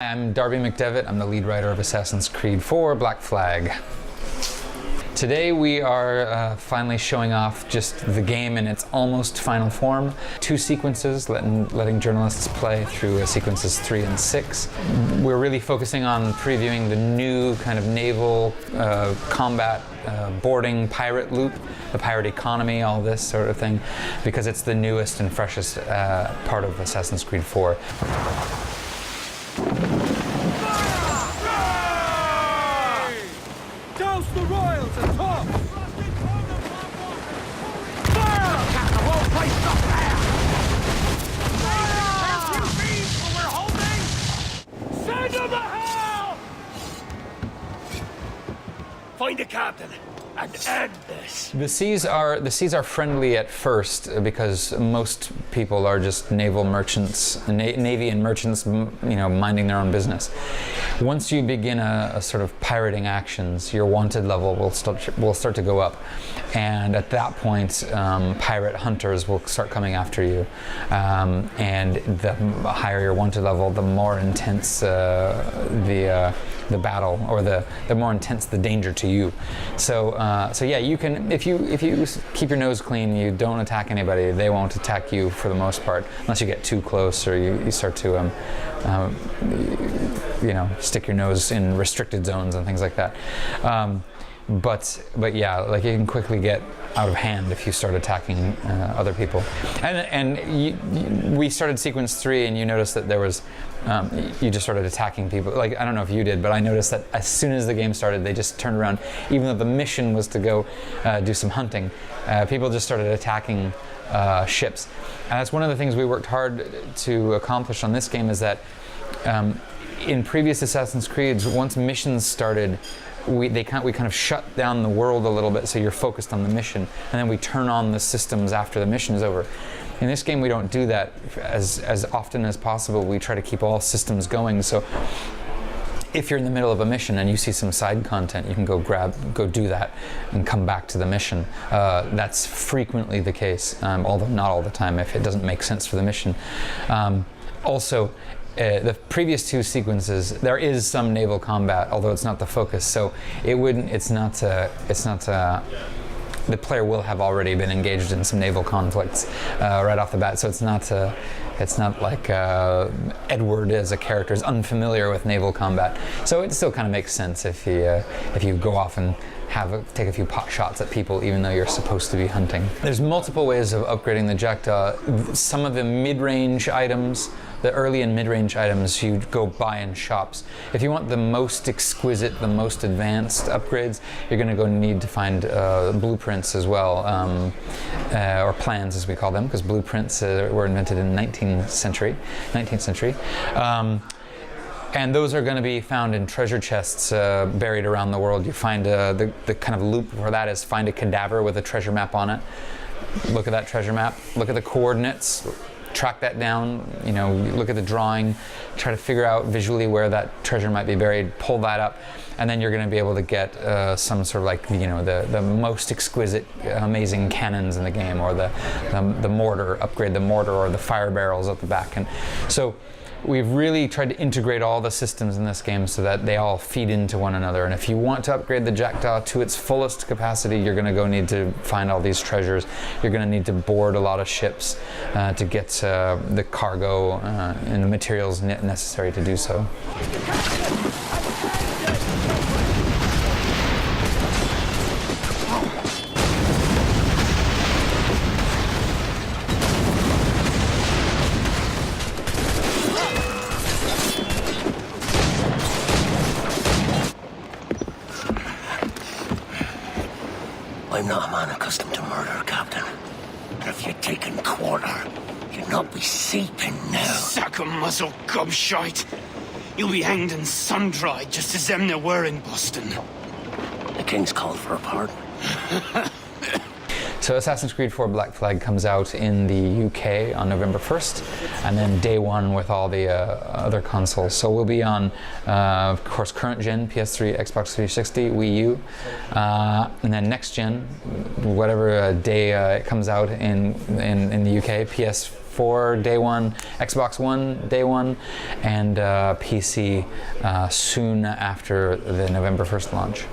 I'm Darby McDevitt. I'm the lead writer of Assassin's Creed 4 Black Flag. Today we are finally showing off just the game in its almost final form. 2 sequences, letting journalists play through sequences 3 and 6. We're really focusing on previewing the new kind of naval combat boarding pirate loop, the pirate economy, all this sort of thing, because it's the newest and freshest part of Assassin's Creed 4. Douse the royals and Todos! Fire! Captain, the whole place is up there! Fire! Can't you beat what we're holding? Send them to hell! Find the captain and end this. The seas are friendly at first because most people are just naval merchants, navy and merchants, minding their own business. Once you begin a sort of pirating actions, your wanted level will start to go up, and at that point, pirate hunters will start coming after you. And the higher your wanted level, the more intense the battle, or the more intense the danger to you. So yeah, you can, if you keep your nose clean, you don't attack anybody, they won't attack you for the most part, unless you get too close or you start to stick your nose in restricted zones and things like that. But yeah, like, you can quickly get out of hand if you start attacking other people. And we started sequence 3, and you noticed that there was you just started attacking people. Like, I don't know if you did, but I noticed that as soon as the game started, they just turned around. Even though the mission was to go do some hunting, people just started attacking ships. And that's one of the things we worked hard to accomplish on this game, is that in previous Assassin's Creeds, once missions started, we kind of shut down the world a little bit, so you're focused on the mission, and then we turn on the systems after the mission is over. In this game, we don't do that as often as possible. We try to keep all systems going, so if you're in the middle of a mission and you see some side content, you can go do that and come back to the mission. That's frequently the case, although not all the time if it doesn't make sense for the mission. Also, the previous 2 sequences, there is some naval combat, although it's not the focus. So the player will have already been engaged in some naval conflicts right off the bat. So it's not like Edward as a character is unfamiliar with naval combat. So it still kind of makes sense if you go off and take a few pot shots at people, even though you're supposed to be hunting. There's multiple ways of upgrading the jackdaw. Some of the mid-range items, the early and mid-range items, you go buy in shops. If you want the most exquisite, the most advanced upgrades, you're going to need to find blueprints as well, or plans as we call them, because blueprints were invented in the 19th century. And those are going to be found in treasure chests buried around the world. You find the kind of loop for that is find a cadaver with a treasure map on it. Look at that treasure map. Look at the coordinates. Track that down. Look at the drawing. Try to figure out visually where that treasure might be buried. Pull that up, and then you're going to be able to get some sort of like the most exquisite, amazing cannons in the game, or the mortar. Upgrade the mortar or the fire barrels at the back. And so we've really tried to integrate all the systems in this game so that they all feed into one another. And if you want to upgrade the jackdaw to its fullest capacity, you're going to need to find all these treasures. You're going to need to board a lot of ships to get the cargo and the materials necessary to do so. I'm not a man accustomed to murder, Captain. And if you'd taken quarter, you'd not be seeping now. Sack of muzzle gobshite. You'll be hanged and sun-dried just as them there were in Boston. The King's called for a pardon. So Assassin's Creed 4 Black Flag comes out in the UK on November 1st, and then day 1 with all the other consoles. So we'll be on, of course, current gen, PS3, Xbox 360, Wii U, and then next gen, whatever day it comes out in the UK, PS4, PS4 day one, Xbox One day one, and PC soon after the November 1st launch.